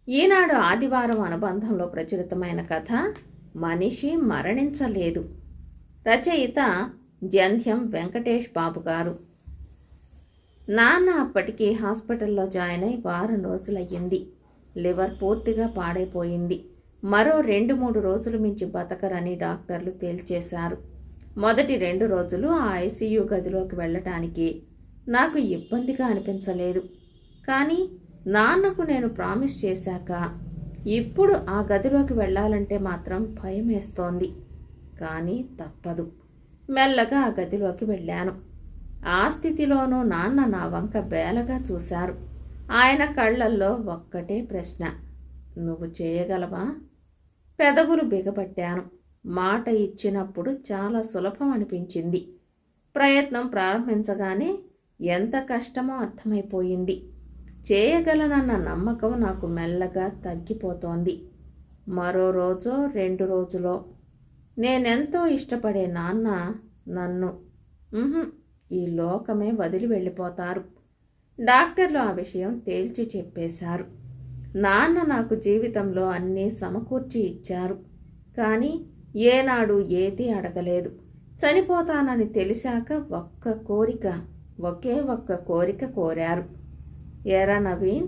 ఈనాడు ఆదివారం అనుబంధంలో ప్రచురితమైన కథ మనిషి మరణించలేదు. రచయిత జంధ్యం వెంకటేష్ బాబు గారు. నాన్న అప్పటికి హాస్పిటల్లో జాయిన్ అయి వారం రోజులయ్యింది. లివర్ పూర్తిగా పాడైపోయింది. మరో 2-3 రోజులు మించి బతకరని డాక్టర్లు తేల్చేశారు. మొదటి 2 రోజులు ఆ ఐసీయూ గదిలోకి వెళ్ళటానికి నాకు ఇబ్బందిగా అనిపించలేదు. కానీ నాన్నకు నేను ప్రామిస్ చేశాక ఇప్పుడు ఆ గదిలోకి వెళ్ళాలంటే మాత్రం భయం వేస్తోంది. కానీ తప్పదు. మెల్లగా ఆ గదిలోకి వెళ్ళాను. ఆ స్థితిలోనూ నాన్న నా వంక బేలగా చూశారు. ఆయన కళ్ళల్లో ఒక్కటే ప్రశ్న, నువ్వు చేయగలవా? పెదవులు బిగపట్టాను. మాట ఇచ్చినప్పుడు చాలా సులభం అనిపించింది. ప్రయత్నం ప్రారంభించగానే ఎంత కష్టమో అర్థమైపోయింది. చేయగలనన్న నమ్మకం నాకు మెల్లగా తగ్గిపోతోంది. మరో రోజో 2 రోజులో నేనెంతో ఇష్టపడే నాన్న నన్ను ఈ లోకమే వదిలి వెళ్ళిపోతారు. డాక్టర్లు ఆ విషయం తేల్చి చెప్పేశారు. నాన్న నాకు జీవితంలో అన్నీ సమకూర్చి ఇచ్చారు. కానీ ఏనాడు ఏదీ అడగలేదు. చనిపోతానని తెలిసాక ఒకే ఒక్క కోరిక కోరారు. ఏరా నవీన్,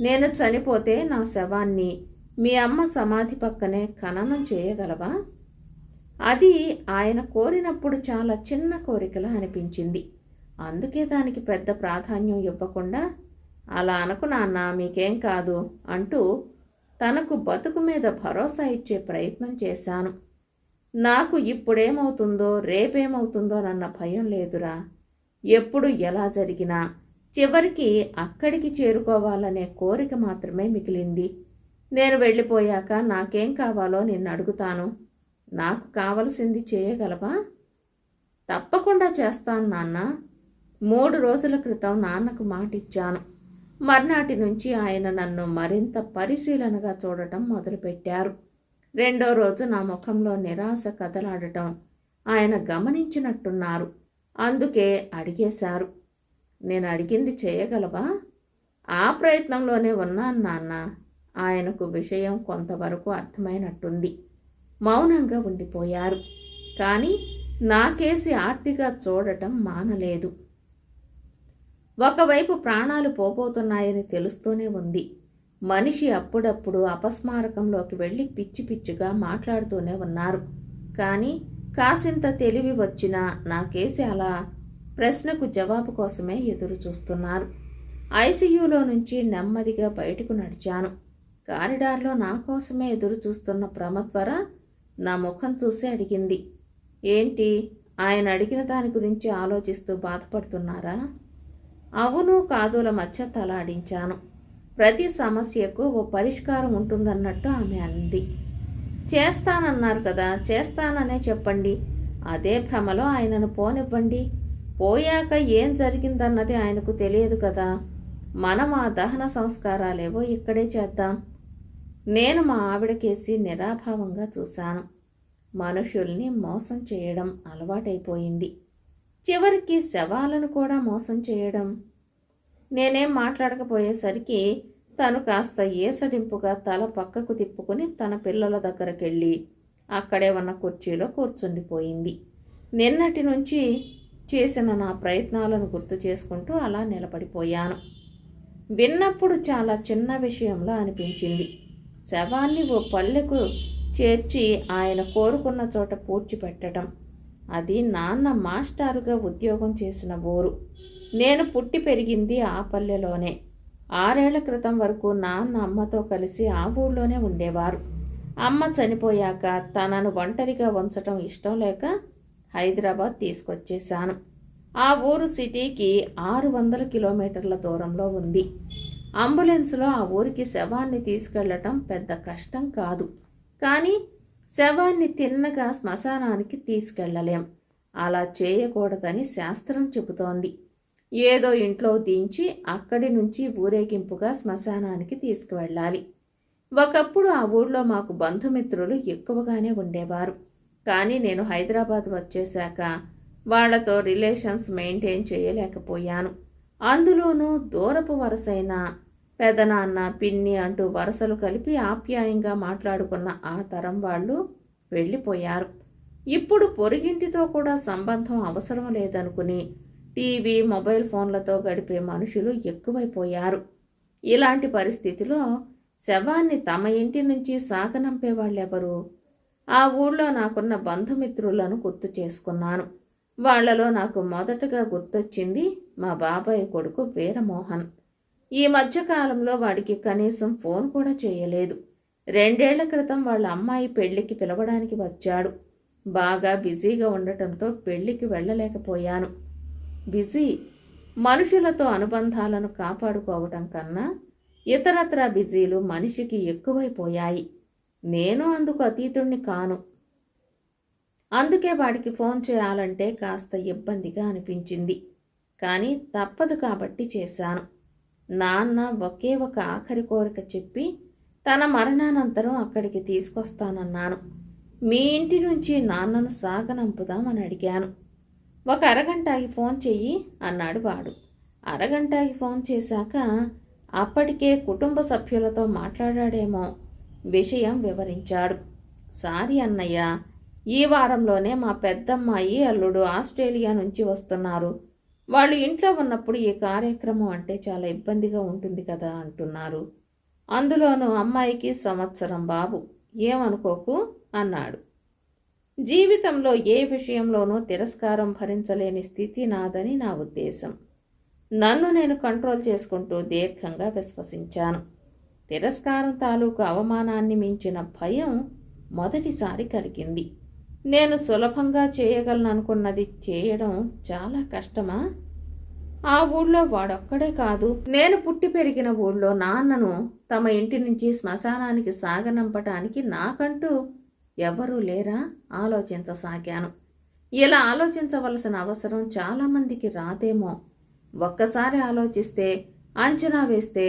నేను చనిపోతే నా శవాన్ని మీ అమ్మ సమాధి పక్కనే ఖననం చేయగలవా? అది ఆయన కోరినప్పుడు చాలా చిన్న కోరికలా అనిపించింది. అందుకే దానికి పెద్ద ప్రాధాన్యం ఇవ్వకుండా, అలా అనుకు నాన్న, మీకేం కాదు అంటూ తనకు బతుకు మీద భరోసా ఇచ్చే ప్రయత్నం చేశాను. నాకు ఇప్పుడేమవుతుందో రేపేమవుతుందోనన్న భయం లేదురా. ఎప్పుడు ఎలా జరిగినా చివరికి అక్కడికి చేరుకోవాలనే కోరిక మాత్రమే మిగిలింది. నేను వెళ్ళిపోయాక నాకేం కావాలో నిన్ను అడుగుతాను. నాకు కావలసింది చేయగలవా? తప్పకుండా చేస్తాను నాన్న. 3 రోజుల క్రితం నాన్నకు మాటిచ్చాను. మర్నాటి నుంచి ఆయన నన్ను మరింత పరిశీలనగా చూడటం మొదలుపెట్టారు. 2వ రోజు నా ముఖంలో నిరాశ కదలాడటం ఆయన గమనించినట్టున్నారు. అందుకే అడిగేశారు, నేను అడిగింది చేయగలవా? ఆ ప్రయత్నంలోనే ఉన్నాను నాన్న. ఆయనకు విషయం కొంతవరకు అర్థమైనట్టుంది. మౌనంగా ఉండిపోయారు. కానీ నాకేసి ఆర్తిగా చూడటం మానలేదు. ఒకవైపు ప్రాణాలు పోబోతున్నాయని తెలుస్తూనే ఉంది. మనిషి అప్పుడప్పుడు అపస్మారకంలోకి వెళ్ళి పిచ్చి పిచ్చిగా మాట్లాడుతూనే ఉన్నారు. కానీ కాసింత తెలివి వచ్చినా నాకేసి అలా ప్రశ్నకు జవాబు కోసమే ఎదురు చూస్తున్నారు. ఐసీయూలో నుంచి నెమ్మదిగా బయటకు నడిచాను. కారిడార్లో నా కోసమే ఎదురు చూస్తున్న ప్రమద్వర నా ముఖం చూసి అడిగింది, ఏంటి, ఆయన అడిగిన దాని గురించి ఆలోచిస్తూ బాధపడుతున్నారా? అవును కాదుల మధ్య తలాడించాను. ప్రతి సమస్యకు ఓ పరిష్కారం ఉంటుందన్నట్టు ఆమె అంది. చేస్తానన్నారు కదా, చేస్తాననే చెప్పండి. అదే భ్రమలో ఆయనను పోనివ్వండి. పోయాక ఏం జరిగిందన్నది ఆయనకు తెలియదు కదా. మనం ఆ దహన సంస్కారాలేవో ఇక్కడే చేద్దాం. నేను మా ఆవిడకేసి నిరాభావంగా చూశాను. మనుషుల్ని మోసం చేయడం అలవాటైపోయింది. చివరికి శవాలను కూడా మోసం చేయడం. నేనేం మాట్లాడకపోయేసరికి తను కాస్త ఏసడింపుగా తల పక్కకు తిప్పుకుని తన పిల్లల దగ్గరకెళ్ళి అక్కడే ఉన్న కుర్చీలో కూర్చుండిపోయింది. నిన్నటి నుంచి చేసిన నా ప్రయత్నాలను గుర్తు చేసుకుంటూ అలా నిలబడిపోయాను. విన్నప్పుడు చాలా చిన్న విషయంలో అనిపించింది. శవాన్ని ఓ పల్లెకు చేర్చి ఆయన కోరుకున్న చోట పూడ్చిపెట్టడం. అది నాన్న మాస్టారుగా ఉద్యోగం చేసిన ఊరు. నేను పుట్టి పెరిగింది ఆ పల్లెలోనే. 6 ఏళ్ల క్రితం వరకు నాన్న అమ్మతో కలిసి ఆ ఊళ్ళోనే ఉండేవారు. అమ్మ చనిపోయాక తనను ఒంటరిగా ఉంచటం ఇష్టం లేక హైదరాబాద్ తీసుకొచ్చేశాను. ఆ ఊరు సిటీకి 600 కిలోమీటర్ల దూరంలో ఉంది. అంబులెన్స్లో ఆ ఊరికి శవాన్ని తీసుకెళ్లటం పెద్ద కష్టం కాదు. కానీ శవాన్ని తిన్నగా శ్మశానానికి తీసుకెళ్లలేం. అలా చేయకూడదని శాస్త్రం చెబుతోంది. ఏదో ఇంట్లో దించి అక్కడి నుంచి ఊరేగింపుగా శ్మశానానికి తీసుకువెళ్ళాలి. ఒకప్పుడు ఆ ఊళ్ళో మాకు బంధుమిత్రులు ఎక్కువగానే ఉండేవారు. కానీ నేను హైదరాబాద్ వచ్చేశాక వాళ్లతో రిలేషన్స్ మెయింటైన్ చేయలేకపోయాను. అందులోనూ దూరపు వరసైన పెదనాన్న, పిన్ని అంటూ వరుసలు కలిపి ఆప్యాయంగా మాట్లాడుకున్న ఆ తరం వాళ్ళు వెళ్ళిపోయారు. ఇప్పుడు పొరుగింటితో కూడా సంబంధం అవసరం లేదనుకుని టీవీ, మొబైల్ ఫోన్లతో గడిపే మనుషులు ఎక్కువైపోయారు. ఇలాంటి పరిస్థితిలో శవాన్ని తమ ఇంటి నుంచి సాగనంపే వాళ్ళెవరు? ఆ ఊళ్ళో నాకున్న బంధుమిత్రులను గుర్తు చేసుకున్నాను. వాళ్లలో నాకు మొదటగా గుర్తొచ్చింది మా బాబాయ్ కొడుకు వీరమోహన్. ఈ మధ్యకాలంలో వాడికి కనీసం ఫోన్ కూడా చేయలేదు. 2 ఏళ్ల క్రితం వాళ్ళ అమ్మాయి పెళ్లికి పిలవడానికి వచ్చాడు. బాగా బిజీగా ఉండటంతో పెళ్లికి వెళ్ళలేకపోయాను. బిజీ. మనుషులతో అనుబంధాలను కాపాడుకోవటం కన్నా ఇతరత్రా బిజీలు మనిషికి ఎక్కువైపోయాయి. నేను అందుకు అతీతుణ్ణి కాను. అందుకే వాడికి ఫోన్ చేయాలంటే కాస్త ఇబ్బందిగా అనిపించింది. కానీ తప్పదు కాబట్టి చేశాను. నాన్న ఒకే ఒక ఆఖరి కోరిక చెప్పి తన మరణానంతరం అక్కడికి తీసుకొస్తానన్నాను. మీ ఇంటి నుంచి నాన్నను సాగనంపుదామని అడిగాను. ఒక అరగంటకి ఫోన్ చెయ్యి అన్నాడు వాడు. అరగంటకి ఫోన్ చేశాక అప్పటికే కుటుంబ సభ్యులతో మాట్లాడాడేమో. విషయం వివరించాడు. సారీ అన్నయ్య, ఈ వారంలోనే మా పెద్దమ్మాయి, అల్లుడు ఆస్ట్రేలియా నుంచి వస్తున్నారు. వాళ్ళు ఇంట్లో ఉన్నప్పుడు ఈ కార్యక్రమం అంటే చాలా ఇబ్బందిగా ఉంటుంది కదా అంటున్నారు. అందులోనూ అమ్మాయికి 1 సంవత్సరం బాబు. ఏమనుకోకు అన్నాడు. జీవితంలో ఏ విషయంలోనూ తిరస్కారం భరించలేని స్థితి నాదని నా ఉద్దేశం. నన్ను నేను కంట్రోల్ చేసుకుంటూ దీర్ఘంగా విశ్వసించాను. తిరస్కారం తాలూకు అవమానాన్ని మించిన భయం మొదటిసారి కలిగింది. నేను సులభంగా చేయగలననుకున్నది చేయడం చాలా కష్టమా? ఆ ఊళ్ళో వాడొక్కడే కాదు, నేను పుట్టి పెరిగిన ఊళ్ళో నాన్నను తమ ఇంటి నుంచి శ్మశానానికి సాగనంపటానికి నాకంటూ ఎవరూ లేరా? ఆలోచించసాగాను. ఇలా ఆలోచించవలసిన అవసరం చాలామందికి రాదేమో. ఒక్కసారి ఆలోచిస్తే, అంచనా వేస్తే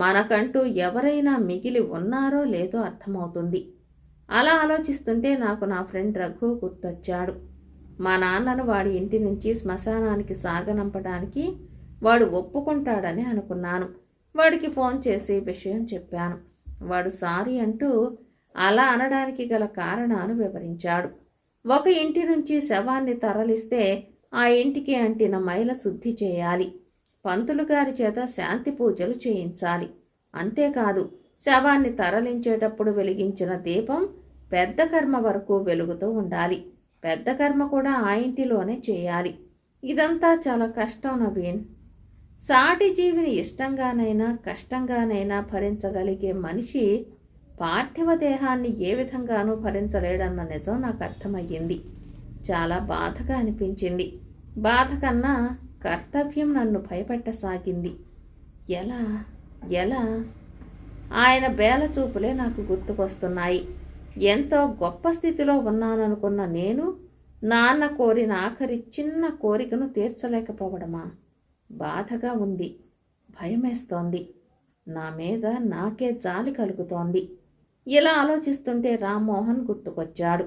మనకంటూ ఎవరైనా మిగిలి ఉన్నారో లేదో అర్థమవుతుంది. అలా ఆలోచిస్తుంటే నాకు నా ఫ్రెండ్ రఘు గుర్తొచ్చాడు. మా నాన్నను వాడి ఇంటి నుంచి శ్మశానానికి సాగనంపడానికి వాడు ఒప్పుకుంటాడని అనుకున్నాను. వాడికి ఫోన్ చేసి విషయం చెప్పాను. వాడు సారీ అంటూ అలా అనడానికి గల కారణాలు వివరించాడు. ఒక ఇంటి నుంచి శవాన్ని తరలిస్తే ఆ ఇంటికి అంటిన మైల శుద్ధి చేయాలి. పంతులు గారి చేత శాంతి పూజలు చేయించాలి. అంతేకాదు, శవాన్ని తరలించేటప్పుడు వెలిగించిన దీపం పెద్ద కర్మ వరకు వెలుగుతూ ఉండాలి. పెద్ద కర్మ కూడా ఆ ఇంటిలోనే చేయాలి. ఇదంతా చాలా కష్టం నవీన్. సాటి జీవిని ఇష్టంగానైనా కష్టంగానైనా భరించగలిగే మనిషి పార్థివ దేహాన్ని ఏ విధంగానూ భరించలేడన్న నిజం నాకు అర్థమయ్యింది. చాలా బాధగా అనిపించింది. బాధ కన్నా కర్తవ్యం నన్ను భయపెట్టసాగింది. ఎలా ఎలా ఆయన బేల చూపులే నాకు గుర్తుకొస్తున్నాయి. ఎంతో గొప్ప స్థితిలో ఉన్నాననుకున్న నేను నాన్న కోరిన ఆఖరి చిన్న కోరికను తీర్చలేకపోవడమా? బాధగా ఉంది. భయమేస్తోంది. నా మీద నాకే జాలి కలుగుతోంది. ఇలా ఆలోచిస్తుంటే రామ్మోహన్ గుర్తుకొచ్చాడు.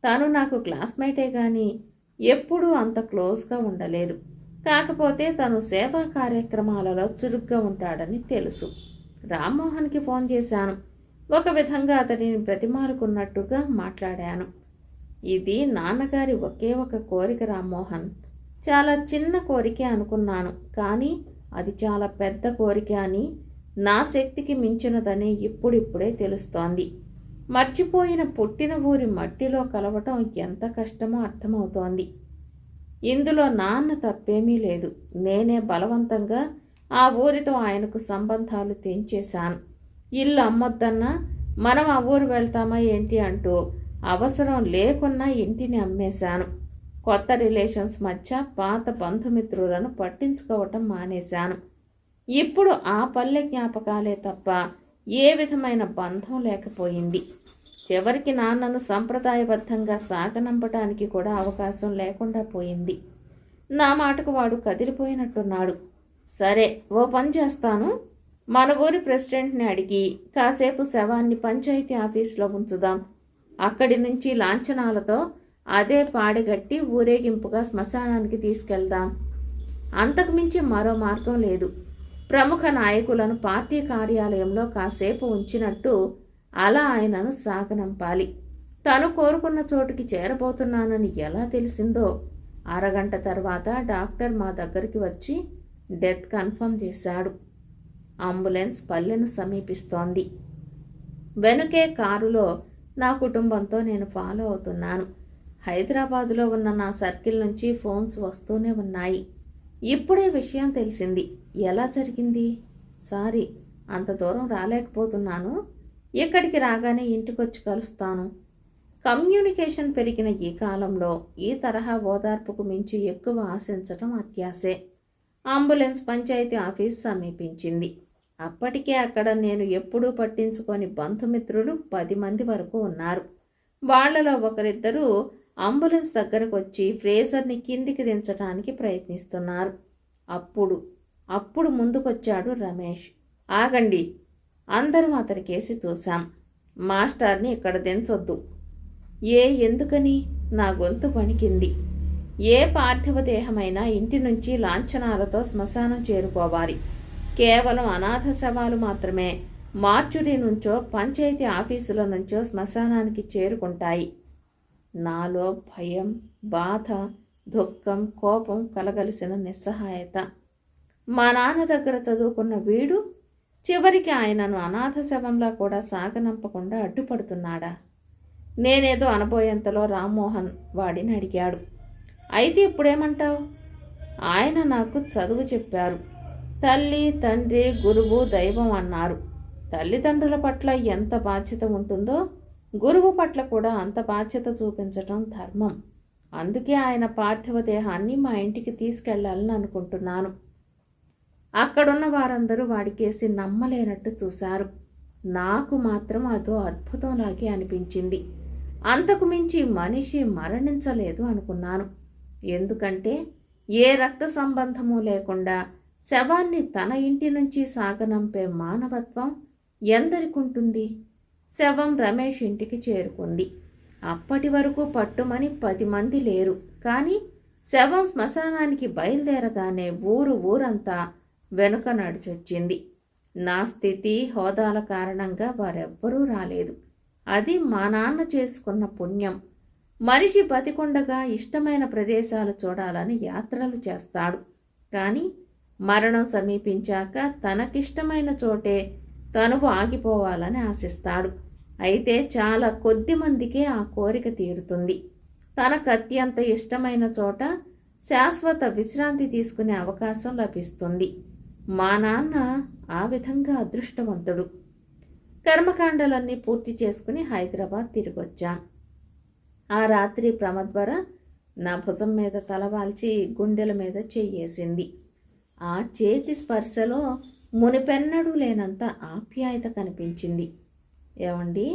తను నాకు క్లాస్మేటే గాని ఎప్పుడూ అంత క్లోజ్గా ఉండలేదు. కాకపోతే తను సేవా కార్యక్రమాలలో చురుగ్గా ఉంటాడని తెలుసు. రామ్మోహన్కి ఫోన్ చేశాను. ఒక విధంగా అతడిని బ్రతిమాలుకున్నట్టుగా మాట్లాడాను. ఇది నాన్నగారి ఒకే ఒక కోరిక రామ్మోహన్. చాలా చిన్న కోరికే అనుకున్నాను, కానీ అది చాలా పెద్ద కోరిక అని, నా శక్తికి మించినదని ఇప్పుడిప్పుడే తెలుస్తోంది. మర్చిపోయిన పుట్టిన ఊరి మట్టిలో కలవటం ఎంత కష్టమో అర్థమవుతోంది. ఇందులో నాన్న తప్పేమీ లేదు. నేనే బలవంతంగా ఆ ఊరితో ఆయనకు సంబంధాలు తెంచేశాను. ఇల్లు అమ్మొద్దన్నా మనం ఆ ఊరు వెళ్తామా ఏంటి అంటూ అవసరం లేకున్నా ఇంటిని అమ్మేశాను. కొత్త రిలేషన్స్ మధ్య పాత బంధుమిత్రులను పట్టించుకోవటం మానేశాను. ఇప్పుడు ఆ పల్లె జ్ఞాపకాలే తప్ప ఏ విధమైన బంధం లేకపోయింది. చివరికి నాన్నను సంప్రదాయబద్ధంగా సాగనంపటానికి కూడా అవకాశం లేకుండా పోయింది. నా మాటకు వాడు కదిలిపోయినట్టున్నాడు. సరే, ఓ పని చేస్తాను. మన ఊరి ప్రెసిడెంట్ని అడిగి కాసేపు శవాన్ని పంచాయతీ ఆఫీసులో ఉంచుదాం. అక్కడి నుంచి లాంఛనాలతో అదే పాడగట్టి ఊరేగింపుగా శ్మశానానికి తీసుకెళ్దాం. అంతకుమించి మరో మార్గం లేదు. ప్రముఖ నాయకులను పార్టీ కార్యాలయంలో కాసేపు ఉంచినట్టు అలా ఆయనను సాగనంపాలి. తను కోరుకున్న చోటుకి చేరబోతున్నానని ఎలా తెలిసిందో అరగంట తర్వాత డాక్టర్ మా దగ్గరికి వచ్చి డెత్ కన్ఫర్మ్ చేశాడు. అంబులెన్స్ పల్లెను సమీపిస్తోంది. వెనుకే కారులో నా కుటుంబంతో నేను ఫాలో అవుతున్నాను. హైదరాబాదులో ఉన్న నా సర్కిల్ నుంచి ఫోన్స్ వస్తూనే ఉన్నాయి. ఇప్పుడే విషయం తెలిసింది. ఎలా జరిగింది? సారీ, అంత దూరం రాలేకపోతున్నాను. ఇక్కడికి రాగానే ఇంటికొచ్చి కలుస్తాను. కమ్యూనికేషన్ పెరిగిన ఈ కాలంలో ఈ తరహా ఓదార్పుకు మించి ఎక్కువ ఆశించటం అత్యాశే. అంబులెన్స్ పంచాయతీ ఆఫీస్ సమీపించింది. అప్పటికే అక్కడ నేను ఎప్పుడూ పట్టించుకొని బంధుమిత్రులు 10 మంది వరకు ఉన్నారు. వాళ్లలో ఒకరిద్దరూ అంబులెన్స్ దగ్గరకు వచ్చి ఫ్రేజర్ని కిందికి దించడానికి ప్రయత్నిస్తున్నారు. అప్పుడు ముందుకొచ్చాడు రమేష్. ఆగండి, అందరం అతని కేసి చూశాం. మాస్టర్ని ఇక్కడ దించొద్దు. ఎందుకని? నా గొంతు వణికింది. ఏ పార్థివ దేహమైనా ఇంటి నుంచి లాంఛనాలతో శ్మశానం చేరుకోవాలి. కేవలం అనాథ శవాలు మాత్రమే మార్చురీ నుంచో పంచాయతీ ఆఫీసుల నుంచో శ్మశానానికి చేరుకుంటాయి. నాలో భయం, బాధ, దుఃఖం, కోపం కలగలిసిన నిస్సహాయత. మా నాన్న దగ్గర చదువుకున్న వీడు చివరికి ఆయనను అనాథ శవంలా కూడా సాగనంపకుండా అడ్డుపడుతున్నాడా? నేనేదో అనబోయేంతలో రామ్మోహన్ వాడిని అడిగాడు. అయితే ఇప్పుడేమంటావు? ఆయన నాకు చదువు చెప్పారు. తల్లి, తండ్రి, గురువు, దైవం అన్నారు. తల్లిదండ్రుల పట్ల ఎంత బాధ్యత ఉంటుందో గురువు పట్ల కూడా అంత బాధ్యత చూపించటం ధర్మం. అందుకే ఆయన పార్థివ దేహాన్ని మా ఇంటికి తీసుకెళ్లాలని అనుకుంటున్నాను. అక్కడున్న వారందరూ వాడికేసి నమ్మలేనట్టు చూశారు. నాకు మాత్రం అదో అద్భుతంలాగే అనిపించింది. అంతకు మించి మనిషి మరణించలేదు అనుకున్నాను. ఎందుకంటే ఏ రక్త సంబంధము లేకుండా శవాన్ని తన ఇంటి నుంచి సాగనంపే మానవత్వం ఎందరికుంటుంది? శవం రమేష్ ఇంటికి చేరుకుంది. అప్పటి వరకు పట్టుమని 10 మంది లేరు. కానీ శవం శ్మశానానికి బయలుదేరగానే ఊరంతా వెనుక నడిచొచ్చింది. నా స్థితి, హోదాల కారణంగా వారెవ్వరూ రాలేదు. అది మా నాన్న చేసుకున్న పుణ్యం. మనిషి బతికుండగా ఇష్టమైన ప్రదేశాలు చూడాలని యాత్రలు చేస్తాడు. కానీ మరణం సమీపించాక తనకిష్టమైన చోటే తనువు ఆగిపోవాలని ఆశిస్తాడు. అయితే చాలా కొద్ది మందికే ఆ కోరిక తీరుతుంది. తనకు అత్యంత ఇష్టమైన చోట శాశ్వత విశ్రాంతి తీసుకునే అవకాశం లభిస్తుంది. మా నాన్న ఆ విధంగా అదృష్టవంతుడు. కర్మకాండలన్నీ పూర్తి చేసుకుని హైదరాబాద్ తిరిగొచ్చాం. ఆ రాత్రి ప్రమద్వర నా భుజం మీద తలవాల్చి గుండెల మీద చెయ్యేసింది. ఆ చేతి స్పర్శలో మునిపెన్నడూ లేనంత ఆప్యాయత కనిపించింది. ఏమండి,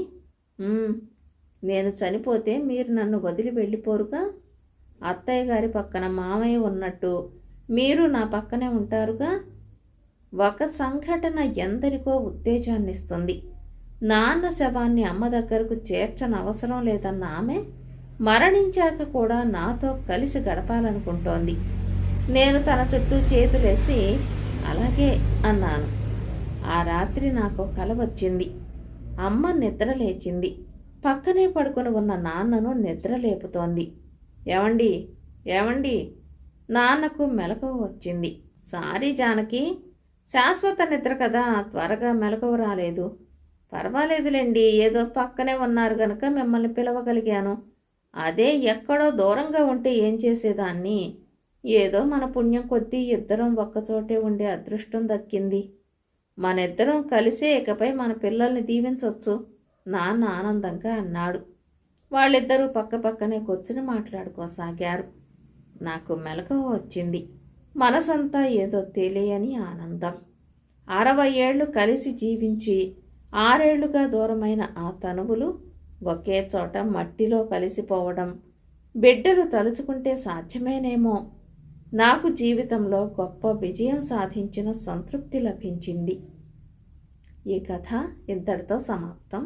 నేను చనిపోతే మీరు నన్ను వదిలి వెళ్ళిపోరుగా? అత్తయ్య గారి పక్కన మామయ్య ఉన్నట్టు మీరు నా పక్కనే ఉంటారుగా? ఒక సంఘటన ఎందరికో ఉత్తేజాన్నిస్తుంది. నాన్న శవాన్ని అమ్మ దగ్గరకు చేర్చనవసరం లేదన్న ఆమె మరణించాక కూడా నాతో కలిసి గడపాలనుకుంటోంది. నేను తన చుట్టూ చేతులేసి అలాగే అన్నాను. ఆ రాత్రి నాకు కల వచ్చింది. అమ్మ నిద్ర లేచింది. పక్కనే పడుకొని ఉన్న నాన్నను నిద్ర లేపుతోంది. ఏమండి ఏమండి నాన్నకు మెలకువ వచ్చింది. సారీ జానకి, శాశ్వత నిద్ర కదా, త్వరగా మెలకువ రాలేదు. పర్వాలేదులేండి, ఏదో పక్కనే ఉన్నారు గనక మిమ్మల్ని పిలవగలిగాను. అదే ఎక్కడో దూరంగా ఉంటే ఏం చేసేదాన్ని? ఏదో మన పుణ్యం కొద్దీ ఇద్దరం ఒక్కచోటే ఉండే అదృష్టం దక్కింది. మనిద్దరం కలిసే ఇకపై మన పిల్లల్ని దీవించవచ్చు, నాన్న ఆనందంగా అన్నాడు. వాళ్ళిద్దరూ పక్కపక్కనే కూర్చుని మాట్లాడుకోసాగారు. నాకు మెలకువ వచ్చింది. మనసంతా ఏదో తెలియని ఆనందం. 60 ఏళ్లు కలిసి జీవించి 6 ఏళ్లుగా దూరమైన ఆ తనువులు ఒకే చోట మట్టిలో కలిసిపోవడం బిడ్డలు తలుచుకుంటే సాధ్యమేనేమో. నాకు జీవితంలో గొప్ప విజయం సాధించిన సంతృప్తి లభించింది. ఈ కథ ఇంతటితో సమాప్తం.